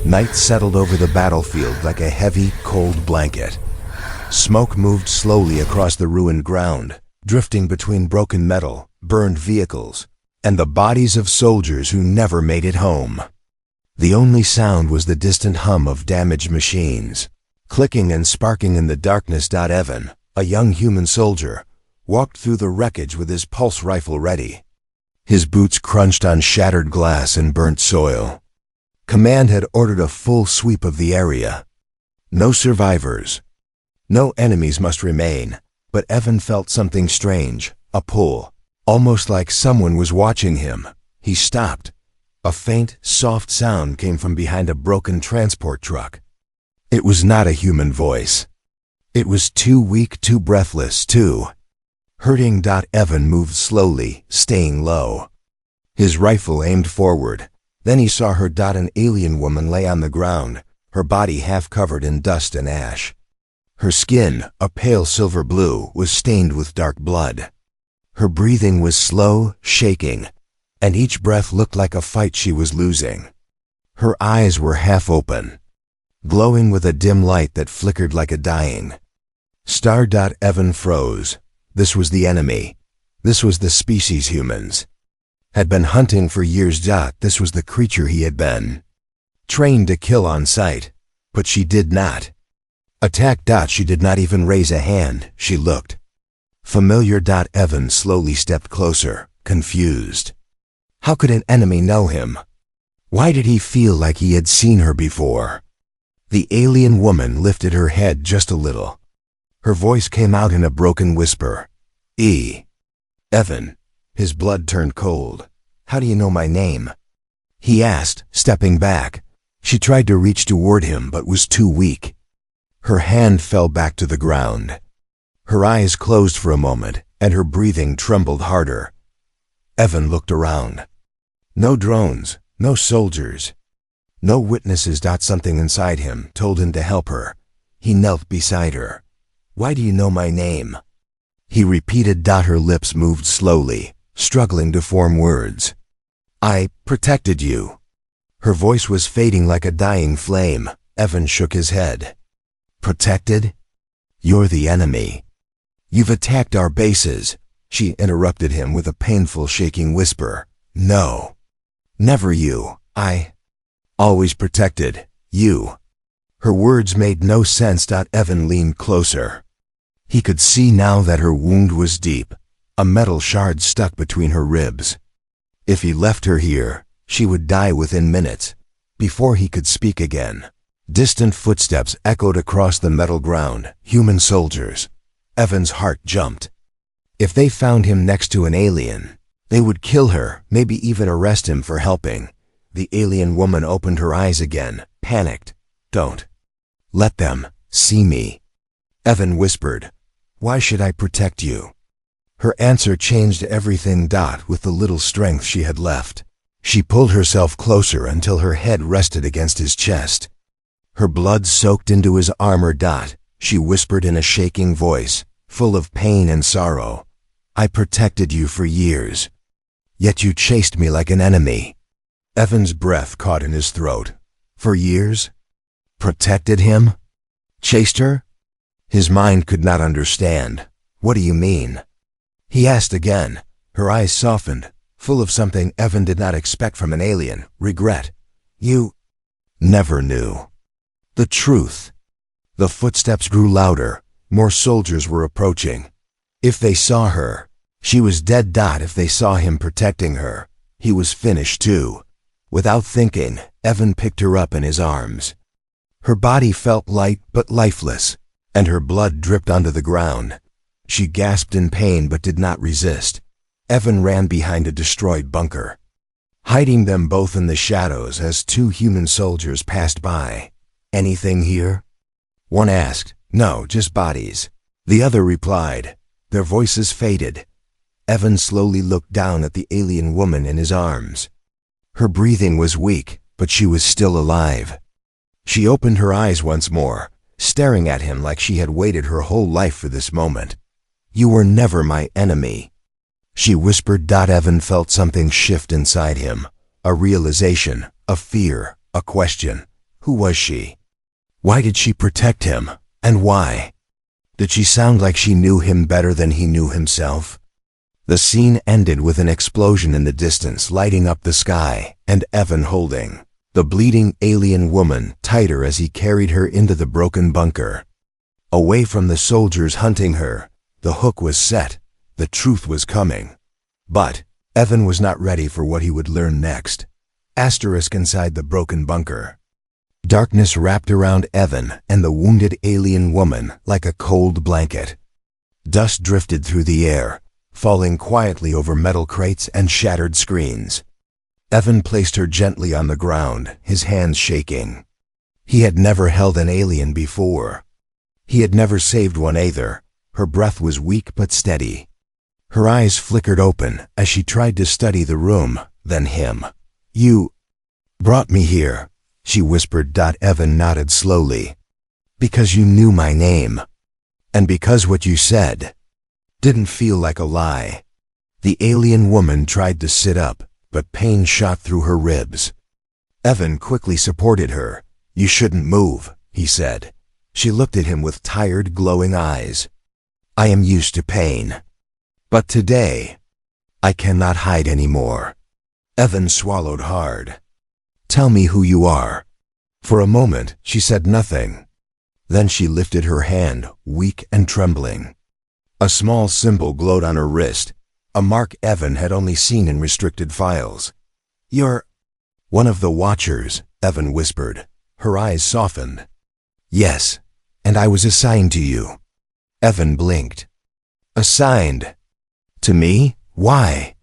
Night settled over the battlefield like a heavy, cold blanket. Smoke moved slowly across the ruined ground, drifting between broken metal, burned vehicles, and the bodies of soldiers who never made it home. The only sound was the distant hum of damaged machines, clicking and sparking in the darkness. Evan, a young human soldier, walked through the wreckage with his pulse rifle ready. His boots crunched on shattered glass and burnt soil. Command had ordered a full sweep of the area. No survivors. No enemies must remain, but Evan felt something strange, a pull, almost like someone was watching him. He stopped. A faint, soft sound came from behind a broken transport truck. It was not a human voice. It was too weak, too breathless, too hurting. Evan moved slowly, staying low. His rifle aimed forward. Then he saw her. An alien woman lay on the ground, her body half covered in dust and ash. Her skin, a pale silver blue, was stained with dark blood. Her breathing was slow, shaking, and each breath looked like a fight she was losing. Her eyes were half open, glowing with a dim light that flickered like a dying star. Evan froze. This was the enemy. This was the species humans had been hunting for years. This was the creature he had been trained to kill on sight, but she did not attack. She did not even raise a hand. She looked familiar. Evan slowly stepped closer, confused. How could an enemy know him? Why did he feel like he had seen her before? The alien woman lifted her head just a little. Her voice came out in a broken whisper. Evan. His blood turned cold. How do you know my name? He asked, stepping back. She tried to reach toward him but was too weak. Her hand fell back to the ground. Her eyes closed for a moment, and her breathing trembled harder. Evan looked around. No drones, no soldiers, no witnesses. Something inside him told him to help her. He knelt beside her. Why do you know my name? He repeated. Her lips moved slowly, struggling to form words. I protected you. Her voice was fading like a dying flame. Evan shook his head. Protected? You're the enemy. You've attacked our bases. She interrupted him with a painful, shaking whisper. No. Never you. I always protected you. Her words made no sense. Evan leaned closer. He could see now that her wound was deep, a metal shard stuck between her ribs. If he left her here, she would die within minutes. Before he could speak again, distant footsteps echoed across the metal ground. Human soldiers. Evan's heart jumped. If they found him next to an alien, they would kill her, maybe even arrest him for helping. The alien woman opened her eyes again, panicked. Don't let them see me. Evan whispered. Why should I protect you? Her answer changed everything. With the little strength she had left, she pulled herself closer until her head rested against his chest. Her blood soaked into his armor. She whispered in a shaking voice, full of pain and sorrow. I protected you for years, yet you chased me like an enemy. Evan's breath caught in his throat. For years? Protected him? Chased her? His mind could not understand. What do you mean? He asked again. Her eyes softened, full of something Evan did not expect from an alien. Regret. You never knew the truth. The footsteps grew louder. More soldiers were approaching. If they saw her, she was dead. If they saw him protecting her, he was finished too. Without thinking, Evan picked her up in his arms. Her body felt light but lifeless, and her blood dripped onto the ground. She gasped in pain but did not resist. Evan ran behind a destroyed bunker, hiding them both in the shadows as two human soldiers passed by. Anything here? One asked. No, just bodies. The other replied. Their voices faded. Evan slowly looked down at the alien woman in his arms. Her breathing was weak, but she was still alive. She opened her eyes once more, staring at him like she had waited her whole life for this moment. You were never my enemy, she whispered. Evan felt something shift inside him, a realization, a fear, a question. Who was she? Why did she protect him? And why? Did she sound like she knew him better than he knew himself? The scene ended with an explosion in the distance lighting up the sky, and Evan holding the bleeding alien woman tighter as he carried her into the broken bunker. Away from the soldiers hunting her, the hook was set, the truth was coming. But Evan was not ready for what he would learn next. Asterisk inside the broken bunker. Darkness wrapped around Evan and the wounded alien woman like a cold blanket. Dust drifted through the air, falling quietly over metal crates and shattered screens. Evan placed her gently on the ground, his hands shaking. He had never held an alien before. He had never saved one either. Her breath was weak but steady. Her eyes flickered open as she tried to study the room, then him. "You brought me here," she whispered. Evan nodded slowly. "Because you knew my name. And because what you said didn't feel like a lie." The alien woman tried to sit up, but pain shot through her ribs. Evan quickly supported her. "You shouldn't move," he said. She looked at him with tired, glowing eyes. "I am used to pain. But today, I cannot hide anymore." Evan swallowed hard. "Tell me who you are." For a moment, she said nothing. Then she lifted her hand, weak and trembling. A small symbol glowed on her wrist, a mark Evan had only seen in restricted files. "You're one of the Watchers," Evan whispered. Her eyes softened. "Yes, and I was assigned to you." Evan blinked. "Assigned? To me? Why?"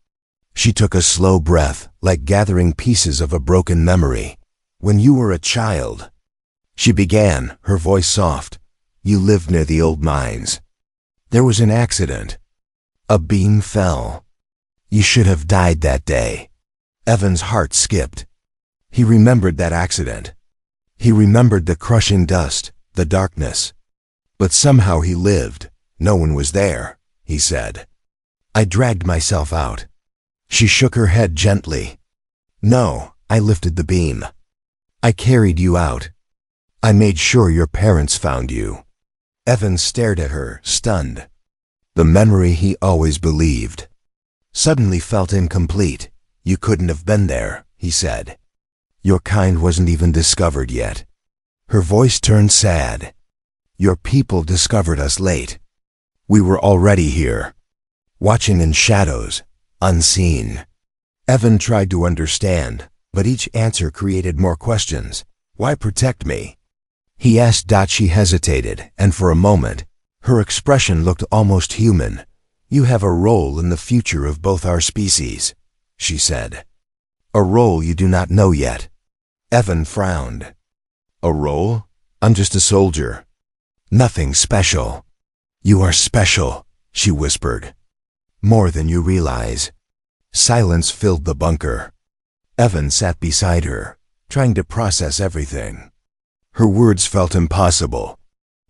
She took a slow breath, like gathering pieces of a broken memory. "When you were a child," she began, her voice soft, "you lived near the old mines. There was an accident. A beam fell. You should have died that day." Evan's heart skipped. He remembered that accident. He remembered the crushing dust, the darkness. But somehow he lived. "No one was there," he said. "I dragged myself out." She shook her head gently. "No, I lifted the beam. I carried you out. I made sure your parents found you." Evan stared at her, stunned. The memory he always believed suddenly felt incomplete. "You couldn't have been there," he said. "Your kind wasn't even discovered yet." Her voice turned sad. "Your people discovered us late. We were already here, watching in shadows, unseen." Evan tried to understand, but each answer created more questions. "Why protect me?" he asked. She hesitated, and for a moment, her expression looked almost human. "You have a role in the future of both our species," she said. "A role you do not know yet." Evan frowned. "A role? I'm just a soldier. Nothing special." "You are special," she whispered. "More than you realize." Silence filled the bunker. Evan sat beside her, trying to process everything. Her words felt impossible,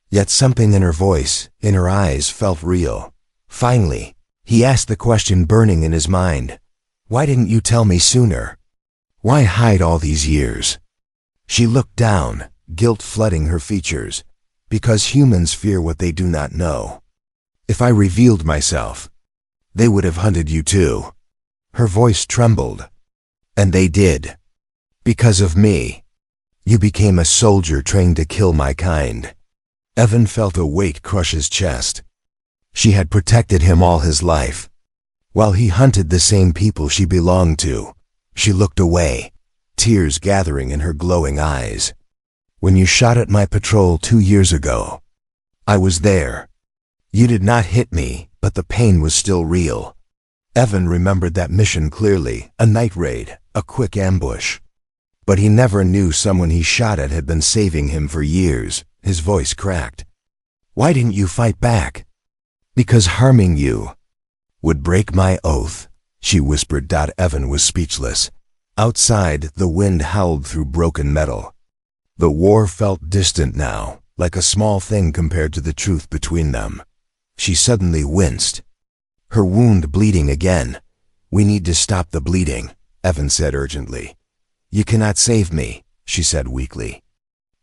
yet something in her voice, in her eyes, felt real. Finally, he asked the question burning in his mind. "Why didn't you tell me sooner? Why hide all these years?" She looked down, guilt flooding her features. "Because humans fear what they do not know. If I revealed myself, they would have hunted you too." Her voice trembled. "And they did. Because of me. You became a soldier trained to kill my kind." Evan felt a weight crush his chest. She had protected him all his life, while he hunted the same people she belonged to. She looked away, tears gathering in her glowing eyes. "When you shot at my patrol 2 years ago, I was there. You did not hit me, but the pain was still real." Evan remembered that mission clearly, a night raid, a quick ambush. But he never knew someone he shot at had been saving him for years. His voice cracked. "Why didn't you fight back?" "Because harming you would break my oath," she whispered. Evan was speechless. Outside, the wind howled through broken metal. The war felt distant now, like a small thing compared to the truth between them. She suddenly winced, her wound bleeding again. "We need to stop the bleeding," Evan said urgently. "You cannot save me," she said weakly.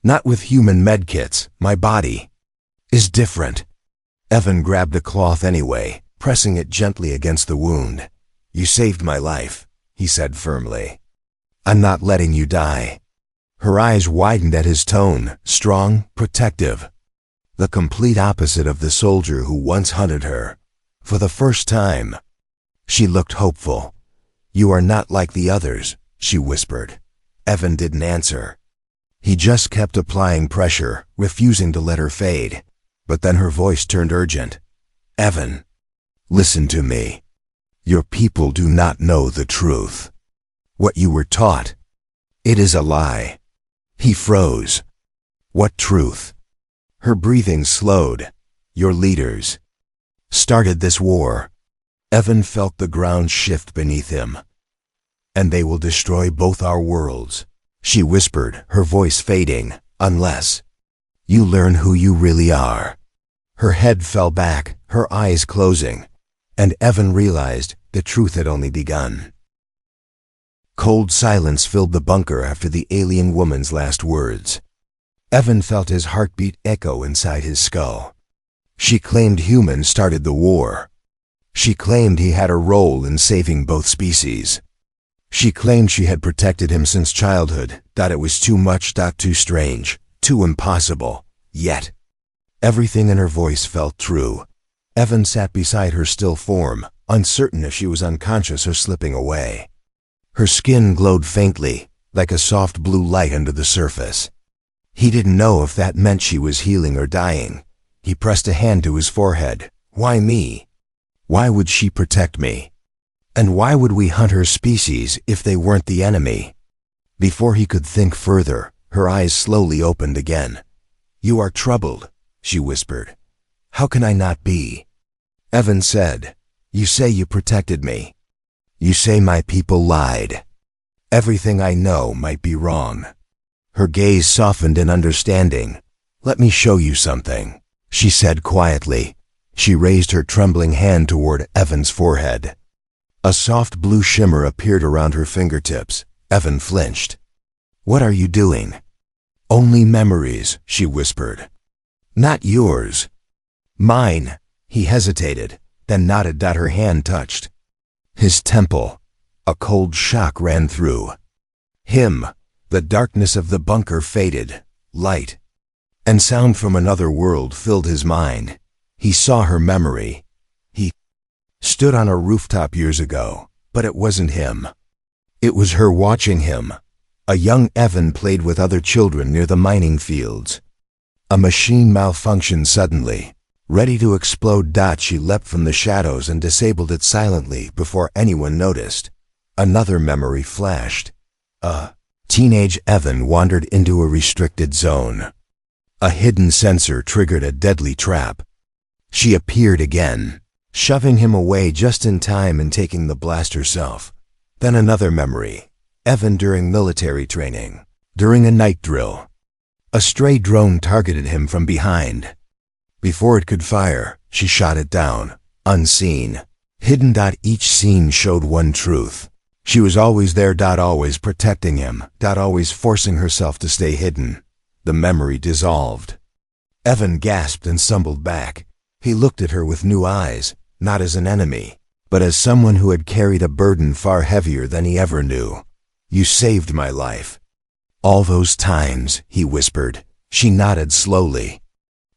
Not with human medkits. My body is different. Evan grabbed a cloth anyway, pressing it gently against the wound. You saved my life, he said firmly. I'm not letting you die. Her eyes widened at his tone, strong, protective. The complete opposite of the soldier who once hunted her. For the first time, she looked hopeful. You are not like the others, she whispered. Evan didn't answer. He just kept applying pressure, refusing to let her fade. But then her voice turned urgent. Evan, listen to me. Your people do not know the truth. What you were taught, it is a lie. He froze. What truth? Her breathing slowed. Your leaders started this war. Evan felt the ground shift beneath him. And they will destroy both our worlds, she whispered, her voice fading, unless you learn who you really are. Her head fell back, her eyes closing, and Evan realized the truth had only begun. Cold silence filled the bunker after the alien woman's last words. Evan felt his heartbeat echo inside his skull. She claimed humans started the war. She claimed he had a role in saving both species. She claimed she had protected him since childhood, that it was too much, too strange, too impossible. Yet, everything in her voice felt true. Evan sat beside her still form, uncertain if she was unconscious or slipping away. Her skin glowed faintly, like a soft blue light under the surface. He didn't know if that meant she was healing or dying. He pressed a hand to his forehead. Why me? Why would she protect me? And why would we hunt her species if they weren't the enemy? Before he could think further, her eyes slowly opened again. You are troubled, she whispered. How can I not be? Evan said, you say you protected me. You say my people lied. Everything I know might be wrong. Her gaze softened in understanding. Let me show you something, she said quietly. She raised her trembling hand toward Evan's forehead. A soft blue shimmer appeared around her fingertips. Evan flinched. What are you doing? Only memories, she whispered. Not yours. Mine. He hesitated, then nodded. Her hand touched his temple. A cold shock ran through him. The darkness of the bunker faded. Light and sound from another world filled his mind. He saw her memory. He stood on a rooftop years ago, but it wasn't him. It was her watching him. A young Evan played with other children near the mining fields. A machine malfunctioned suddenly, ready to explode. She leapt from the shadows and disabled it silently before anyone noticed. Another memory flashed. Teenage Evan wandered into a restricted zone. A hidden sensor triggered a deadly trap. She appeared again, shoving him away just in time and taking the blast herself. Then another memory. Evan during military training. During a night drill. A stray drone targeted him from behind. Before it could fire, she shot it down, unseen. Hidden. Each scene showed one truth. She was always there. Always protecting him. Always forcing herself to stay hidden. The memory dissolved. Evan gasped and stumbled back. He looked at her with new eyes, not as an enemy, but as someone who had carried a burden far heavier than he ever knew. You saved my life. All those times, he whispered. She nodded slowly.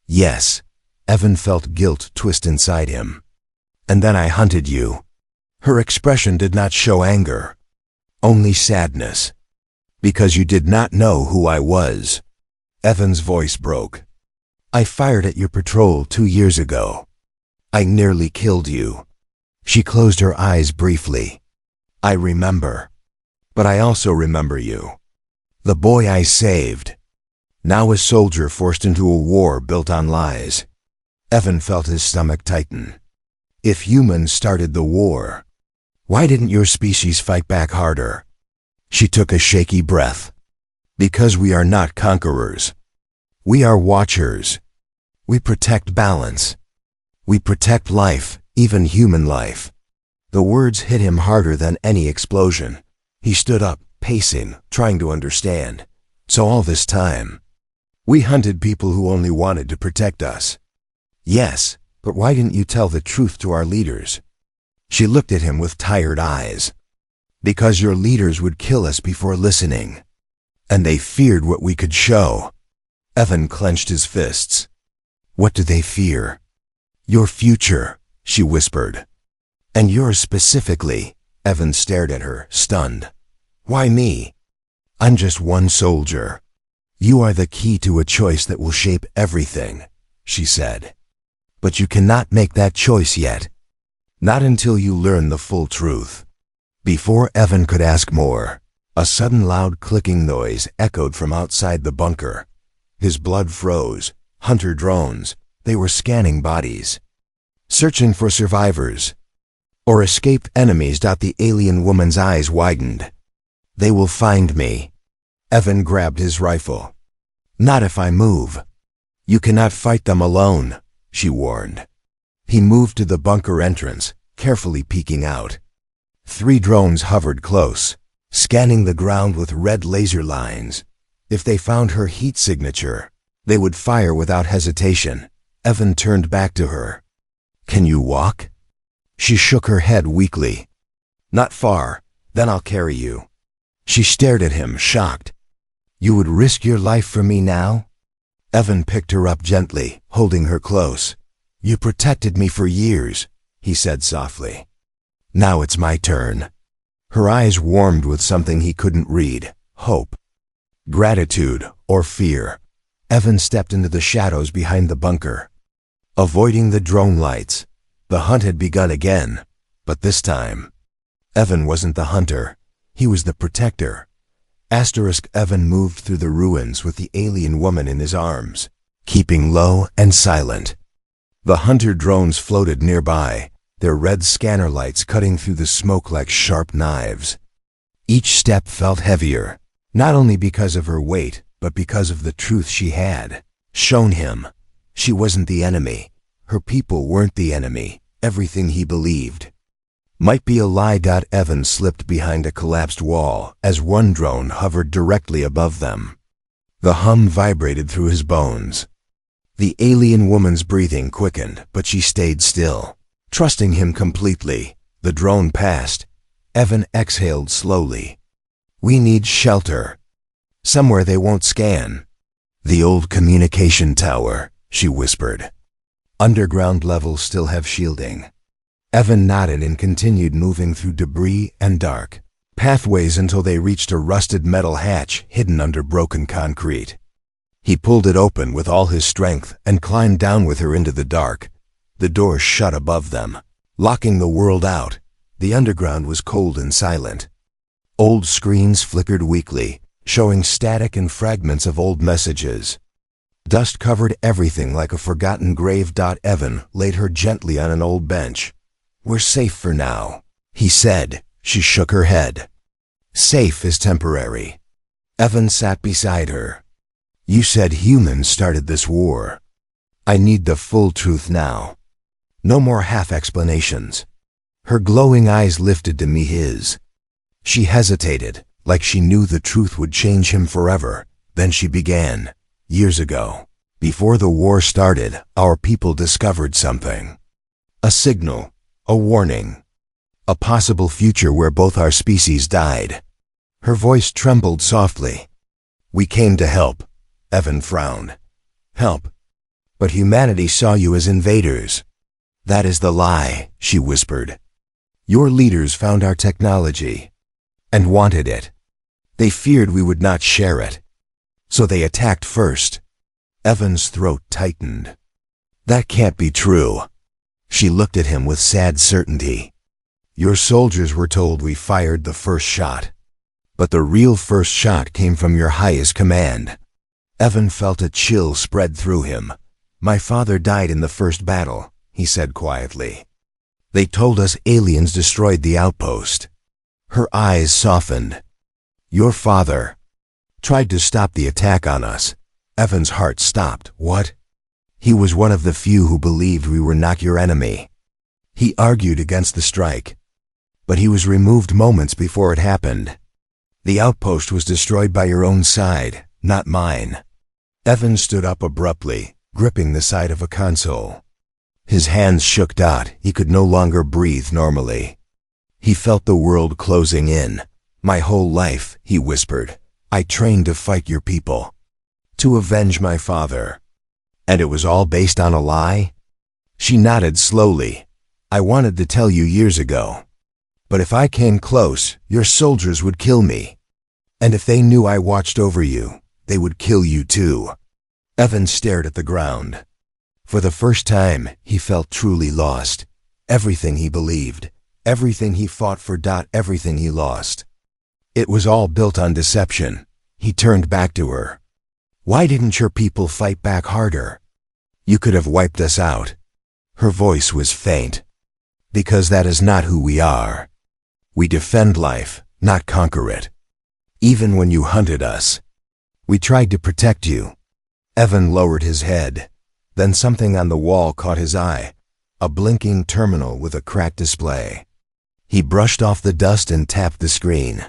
Yes. Evan felt guilt twist inside him. And then I hunted you. Her expression did not show anger, only sadness. Because you did not know who I was. Evan's voice broke. I fired at your patrol 2 years ago. I nearly killed you. She closed her eyes briefly. I remember. But I also remember you. The boy I saved. Now a soldier forced into a war built on lies. Evan felt his stomach tighten. If humans started the war, why didn't your species fight back harder? She took a shaky breath. Because we are not conquerors. We are watchers. We protect balance. We protect life, even human life. The words hit him harder than any explosion. He stood up, pacing, trying to understand. So all this time, We hunted people who only wanted to protect us. Yes, but why didn't you tell the truth to our leaders? She looked at him with tired eyes. Because your leaders would kill us before listening. And they feared what we could show. Evan clenched his fists. What do they fear? Your future, she whispered. And yours specifically. Evan stared at her, stunned. Why me? I'm just one soldier. You are the key to a choice that will shape everything, she said. But you cannot make that choice yet. Not until you learn the full truth. Before Evan could ask more, a sudden loud clicking noise echoed from outside the bunker. His blood froze. Hunter drones. They were scanning bodies. Searching for survivors. Or escaped enemies. The alien woman's eyes widened. They will find me. Evan grabbed his rifle. Not if I move. You cannot fight them alone, she warned. He moved to the bunker entrance, carefully peeking out. 3 drones hovered close, scanning the ground with red laser lines. If they found her heat signature, they would fire without hesitation. Evan turned back to her. Can you walk? She shook her head weakly. Not far, then I'll carry you. She stared at him, shocked. You would risk your life for me now? Evan picked her up gently, holding her close. You protected me for years, he said softly. Now it's my turn. Her eyes warmed with something he couldn't read, hope. Gratitude or fear. Evan stepped into the shadows behind the bunker. Avoiding the drone lights, the hunt had begun again, but this time, Evan wasn't the hunter, he was the protector. Evan moved through the ruins with the alien woman in his arms, keeping low and silent. The hunter drones floated nearby, their red scanner lights cutting through the smoke like sharp knives. Each step felt heavier, not only because of her weight, but because of the truth she had shown him. She wasn't the enemy. Her people weren't the enemy. Everything he believed might be a lie. Evan slipped behind a collapsed wall as one drone hovered directly above them. The hum vibrated through his bones. The alien woman's breathing quickened, but she stayed still, trusting him completely. The drone passed. Evan exhaled slowly. We need shelter. Somewhere they won't scan. The old communication tower, she whispered. Underground levels still have shielding. Evan nodded and continued moving through debris and dark pathways until they reached a rusted metal hatch hidden under broken concrete. He pulled it open with all his strength and climbed down with her into the dark. The door shut above them, locking the world out. The underground was cold and silent. Old screens flickered weakly, showing static and fragments of old messages. Dust covered everything like a forgotten grave. Evan laid her gently on an old bench. We're safe for now, he said. She shook her head. Safe is temporary. Evan sat beside her. You said humans started this war. I need the full truth now. No more half explanations. Her glowing eyes lifted to meet his. She hesitated, like she knew the truth would change him forever. Then she began. Years ago, before the war started, our people discovered something. A signal, a warning, a possible future where both our species died. Her voice trembled softly. We came to help. Evan frowned. Help. But humanity saw you as invaders. That is the lie, she whispered. Your leaders found our technology and wanted it. They feared we would not share it. So they attacked first. Evan's throat tightened. That can't be true. She looked at him with sad certainty. Your soldiers were told we fired the first shot. But the real first shot came from your highest command. Evan felt a chill spread through him. My father died in the first battle, he said quietly. They told us aliens destroyed the outpost. Her eyes softened. Your father tried to stop the attack on us. Evan's heart stopped. What? He was one of the few who believed we were not your enemy. He argued against the strike. But he was removed moments before it happened. The outpost was destroyed by your own side, not mine. Evan stood up abruptly, gripping the side of a console. His hands shook. He could no longer breathe normally. He felt the world closing in. My whole life, he whispered, I trained to fight your people, to avenge my father. And it was all based on a lie? She nodded slowly. I wanted to tell you years ago. But if I came close, your soldiers would kill me. And if they knew I watched over you, they would kill you too. Evan stared at the ground. For the first time, he felt truly lost. Everything he believed, everything he fought for. Everything he lost. It was all built on deception. He turned back to her. Why didn't your people fight back harder? You could have wiped us out. Her voice was faint. Because that is not who we are. We defend life, not conquer it. Even when you hunted us, we tried to protect you. Evan lowered his head. Then something on the wall caught his eye. A blinking terminal with a cracked display. He brushed off the dust and tapped the screen.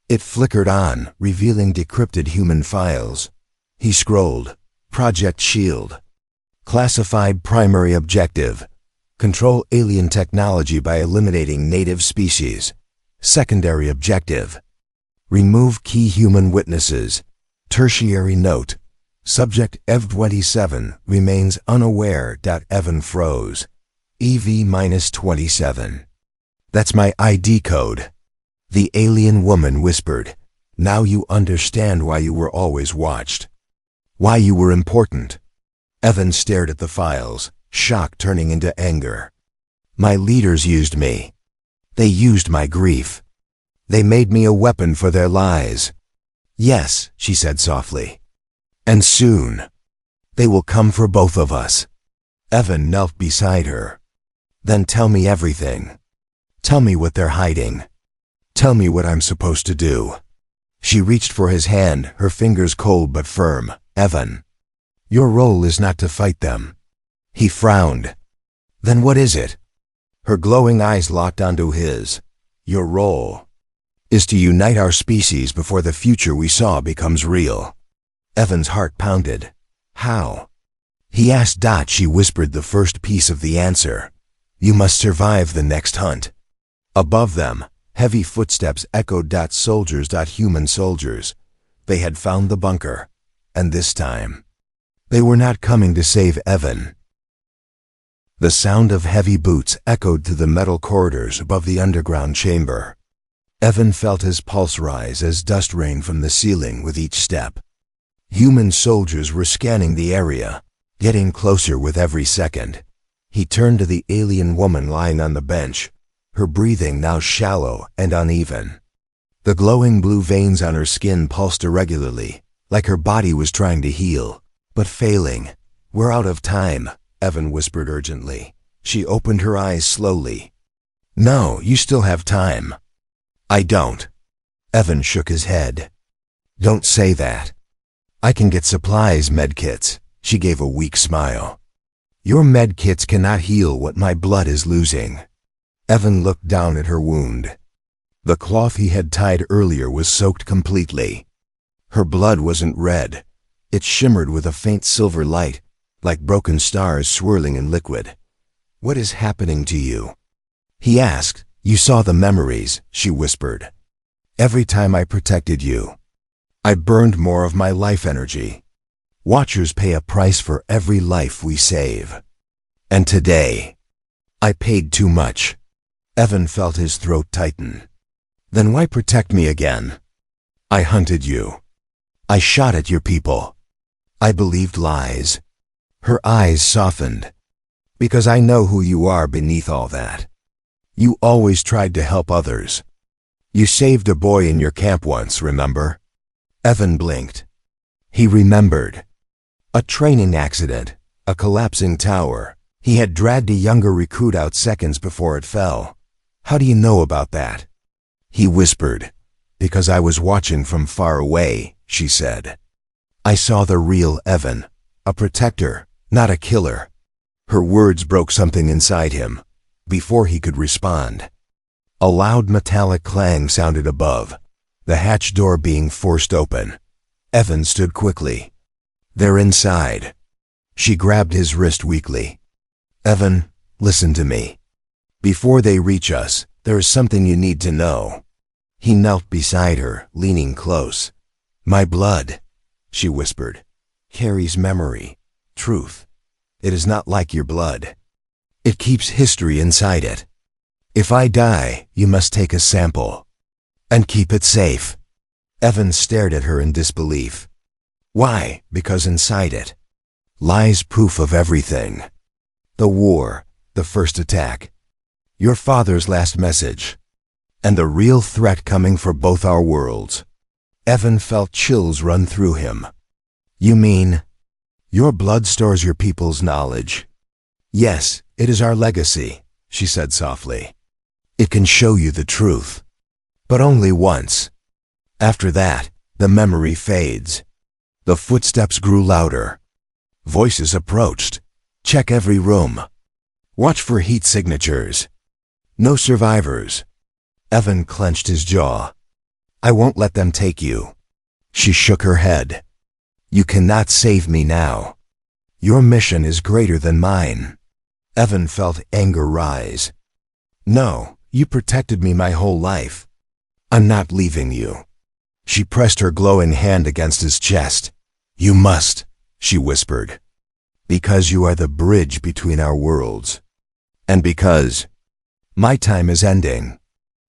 It flickered on, revealing decrypted human files. He scrolled. Project Shield. Classified primary objective. Control alien technology by eliminating native species. Secondary objective. Remove key human witnesses. Tertiary note. Subject EV-27 remains unaware. Evan froze. EV-27. That's my ID code. The alien woman whispered. Now you understand why you were always watched. Why you were important. Evan stared at the files, shock turning into anger. My leaders used me. They used my grief. They made me a weapon for their lies. Yes, she said softly. And soon, they will come for both of us. Evan knelt beside her. Then tell me everything. Tell me what they're hiding. Tell me what I'm supposed to do. She reached for his hand, her fingers cold but firm. Evan, your role is not to fight them. He frowned. Then what is it? Her glowing eyes locked onto his. Your role is to unite our species before the future we saw becomes real. Evan's heart pounded. How? He asked. She whispered the first piece of the answer. You must survive the next hunt. Above them, heavy footsteps echoed. Soldiers. Human soldiers. They had found the bunker. And this time, they were not coming to save Evan. The sound of heavy boots echoed through the metal corridors above the underground chamber. Evan felt his pulse rise as dust rained from the ceiling with each step. Human soldiers were scanning the area, getting closer with every second. He turned to the alien woman lying on the bench, her breathing now shallow and uneven. The glowing blue veins on her skin pulsed irregularly, like her body was trying to heal, but failing. We're out of time, Evan whispered urgently. She opened her eyes slowly. No, you still have time. I don't. Evan shook his head. Don't say that. I can get supplies, medkits. She gave a weak smile. Your medkits cannot heal what my blood is losing. Evan looked down at her wound. The cloth he had tied earlier was soaked completely. Her blood wasn't red. It shimmered with a faint silver light, like broken stars swirling in liquid. What is happening to you? He asked. You saw the memories, she whispered. Every time I protected you, I burned more of my life energy. Watchers pay a price for every life we save. And today, I paid too much. Evan felt his throat tighten. Then why protect me again? I hunted you. I shot at your people. I believed lies. Her eyes softened. Because I know who you are beneath all that. You always tried to help others. You saved a boy in your camp once, remember? Evan blinked. He remembered. A training accident, a collapsing tower. He had dragged a younger recruit out seconds before it fell. How do you know about that? He whispered. Because I was watching from far away, she said. I saw the real Evan, a protector, not a killer. Her words broke something inside him. Before he could respond, a loud metallic clang sounded above, the hatch door being forced open. Evan stood quickly. They're inside. She grabbed his wrist weakly. Evan, listen to me. Before they reach us, there is something you need to know. He knelt beside her, leaning close. My blood, she whispered, carries memory, truth. It is not like your blood. It keeps history inside it. If I die, you must take a sample. And keep it safe. Evan stared at her in disbelief. Why? Because inside it lies proof of everything. The war, the first attack, your father's last message, and the real threat coming for both our worlds. Evan felt chills run through him. You mean, your blood stores your people's knowledge? Yes, it is our legacy, she said softly. It can show you the truth. But only once. After that, the memory fades. The footsteps grew louder. Voices approached. Check every room. Watch for heat signatures. No survivors. Evan clenched his jaw. I won't let them take you. She shook her head. You cannot save me now. Your mission is greater than mine. Evan felt anger rise. No, you protected me my whole life. I'm not leaving you. She pressed her glowing hand against his chest. You must, she whispered. Because you are the bridge between our worlds. And because my time is ending.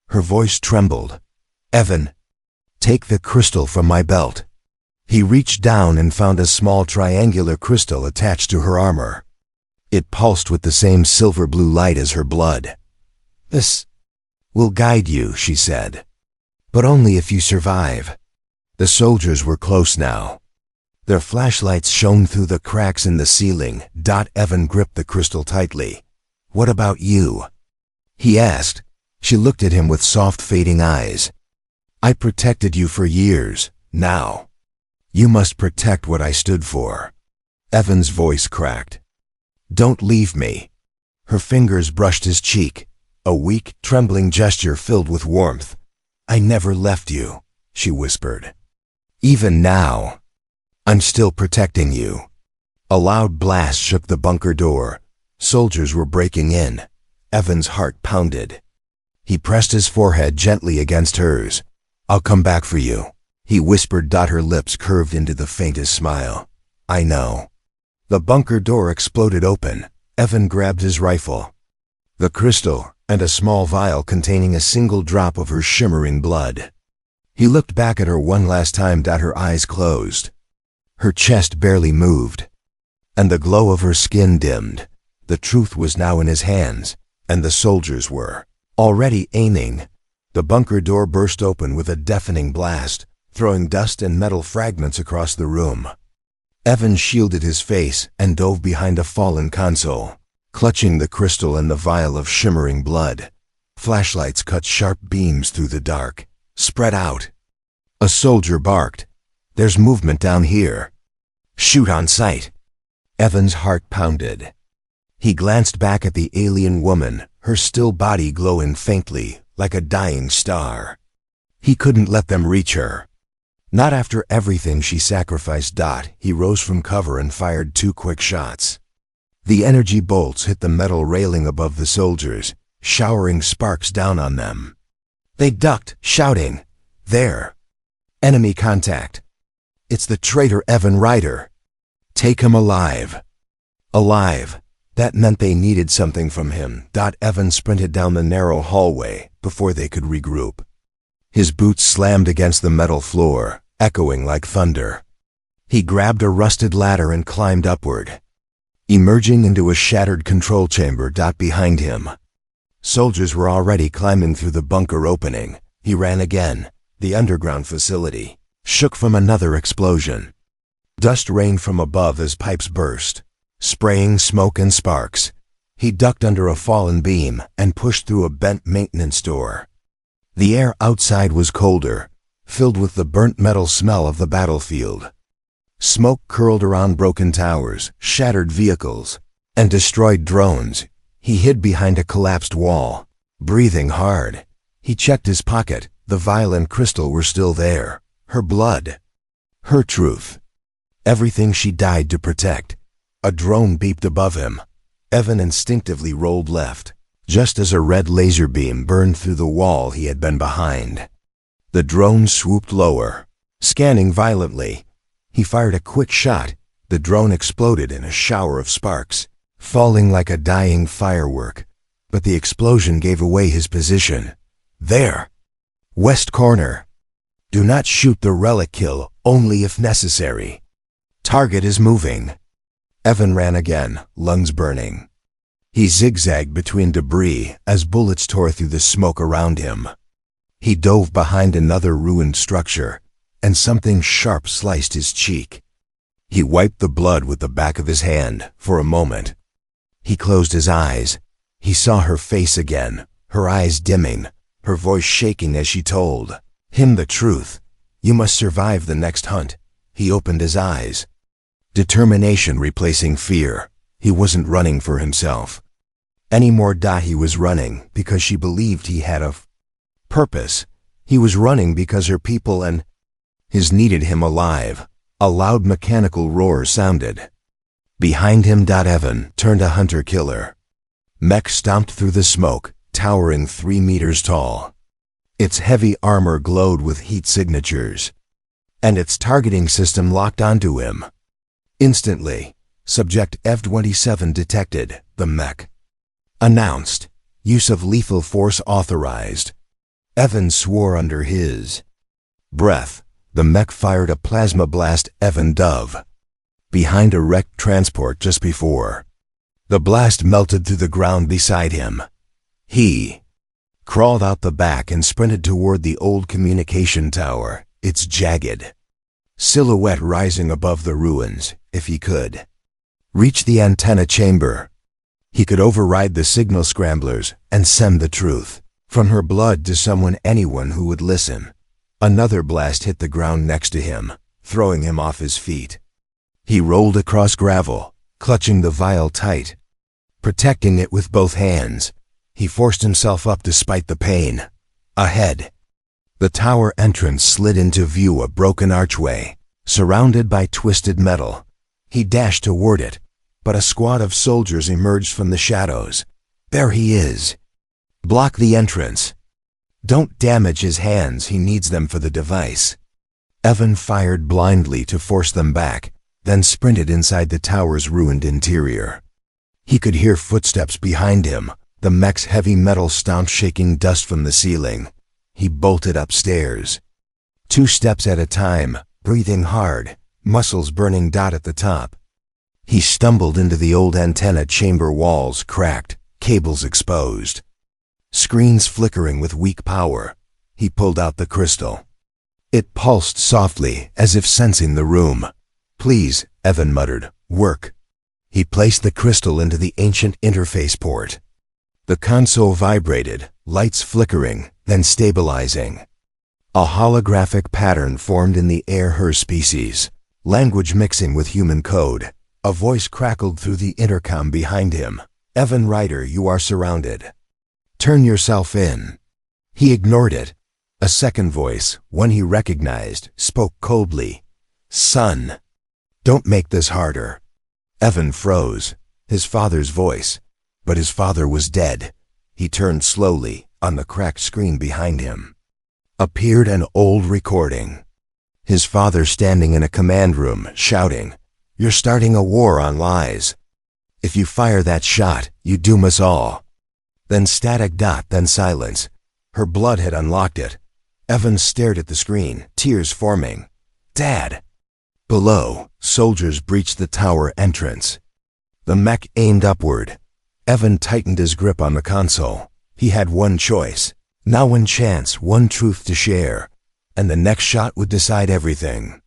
Her voice trembled. Evan, take the crystal from my belt. He reached down and found a small triangular crystal attached to her armor. It pulsed with the same silver-blue light as her blood. This will guide you, she said. But only if you survive. The soldiers were close now. Their flashlights shone through the cracks in the ceiling. Evan gripped the crystal tightly. What about you? He asked. She looked at him with soft fading eyes. I protected you for years. Now, you must protect what I stood for. Evan's voice cracked. Don't leave me. Her fingers brushed his cheek, a weak, trembling gesture filled with warmth. I never left you, she whispered. Even now, I'm still protecting you. A loud blast shook the bunker door. Soldiers were breaking in. Evan's heart pounded. He pressed his forehead gently against hers. I'll come back for you, he whispered. Her lips curved into the faintest smile. I know. The bunker door exploded open. Evan grabbed his rifle. The crystal, and a small vial containing a single drop of her shimmering blood. He looked back at her one last time. Her eyes closed. Her chest barely moved, and the glow of her skin dimmed. The truth was now in his hands, and the soldiers were already aiming. The bunker door burst open with a deafening blast, throwing dust and metal fragments across the room. Evan shielded his face and dove behind a fallen console, clutching the crystal and the vial of shimmering blood. Flashlights cut sharp beams through the dark. Spread out. A soldier barked. There's movement down here. Shoot on sight. Evan's heart pounded. He glanced back at the alien woman, her still body glowing faintly, like a dying star. He couldn't let them reach her. Not after everything she sacrificed. He rose from cover and fired 2 quick shots. The energy bolts hit the metal railing above the soldiers, showering sparks down on them. They ducked, shouting, There! Enemy contact! It's the traitor Evan Ryder! Take him alive! Alive! That meant they needed something from him. Evan sprinted down the narrow hallway before they could regroup. His boots slammed against the metal floor, echoing like thunder. He grabbed a rusted ladder and climbed upward, emerging into a shattered control chamber. Behind him, soldiers were already climbing through the bunker opening. He ran again. The underground facility shook from another explosion. Dust rained from above as pipes burst, spraying smoke and sparks. He ducked under a fallen beam and pushed through a bent maintenance door. The air outside was colder, filled with the burnt metal smell of the battlefield. Smoke curled around broken towers, shattered vehicles, and destroyed drones. He hid behind a collapsed wall, breathing hard. He checked his pocket. The vial and crystal were still there. Her blood. Her truth. Everything she died to protect. A drone beeped above him. Evan instinctively rolled left, just as a red laser beam burned through the wall he had been behind. The drone swooped lower, scanning violently. He fired a quick shot. The drone exploded in a shower of sparks, falling like a dying firework. But the explosion gave away his position. There! West corner. Do not shoot the relic kill, only if necessary. Target is moving. Evan ran again, lungs burning. He zigzagged between debris as bullets tore through the smoke around him. He dove behind another ruined structure, and something sharp sliced his cheek. He wiped the blood with the back of his hand for a moment. He closed his eyes. He saw her face again, her eyes dimming, her voice shaking as she told him the truth. You must survive the next hunt. He opened his eyes. Determination replacing fear. He wasn't running for himself anymore. He was running because she believed he had a purpose. He was running because her people and his needed him alive. A loud mechanical roar sounded. Behind him. Evan turned a hunter-killer mech stomped through the smoke, towering 3 meters tall. Its heavy armor glowed with heat signatures, and its targeting system locked onto him. Instantly, Subject F-27 detected. The mech announced, use of lethal force authorized. Evan swore under his breath. The mech fired a plasma blast. Evan dove behind a wrecked transport just before the blast melted through the ground beside him. He crawled out the back and sprinted toward the old communication tower, its jagged silhouette rising above the ruins. If he could reach the antenna chamber, he could override the signal scramblers and send the truth from her blood to anyone who would listen. Another blast hit the ground next to him, throwing him off his feet. He rolled across gravel, clutching the vial tight, protecting it with both hands. He forced himself up despite the pain. Ahead, the tower entrance slid into view, a broken archway, surrounded by twisted metal. He dashed toward it, but a squad of soldiers emerged from the shadows. There he is. Block the entrance. Don't damage his hands, he needs them for the device. Evan fired blindly to force them back, then sprinted inside the tower's ruined interior. He could hear footsteps behind him, the mech's heavy metal stomp shaking dust from the ceiling. He bolted upstairs, 2 steps at a time, breathing hard, muscles burning. At the top, he stumbled into the old antenna chamber, walls cracked, cables exposed, screens flickering with weak power. He pulled out the crystal. It pulsed softly, as if sensing the room. Please, Evan muttered, work. He placed the crystal into the ancient interface port. The console vibrated, lights flickering, then stabilizing. A holographic pattern formed in the air. Her species, language mixing with human code. A voice crackled through the intercom behind him. Evan Ryder, you are surrounded. Turn yourself in. He ignored it. A second voice, one he recognized, spoke coldly. Son, don't make this harder. Evan froze. His father's voice. But his father was dead. He turned slowly. On the cracked screen behind him appeared an old recording. His father standing in a command room, shouting, "You're starting a war on lies. If you fire that shot, you doom us all." Then static. Then silence. Her blood had unlocked it. Evan stared at the screen, tears forming. Dad! Below, soldiers breached the tower entrance. The mech aimed upward. Evan tightened his grip on the console. He had one choice. Now one chance, one truth to share. And the next shot would decide everything.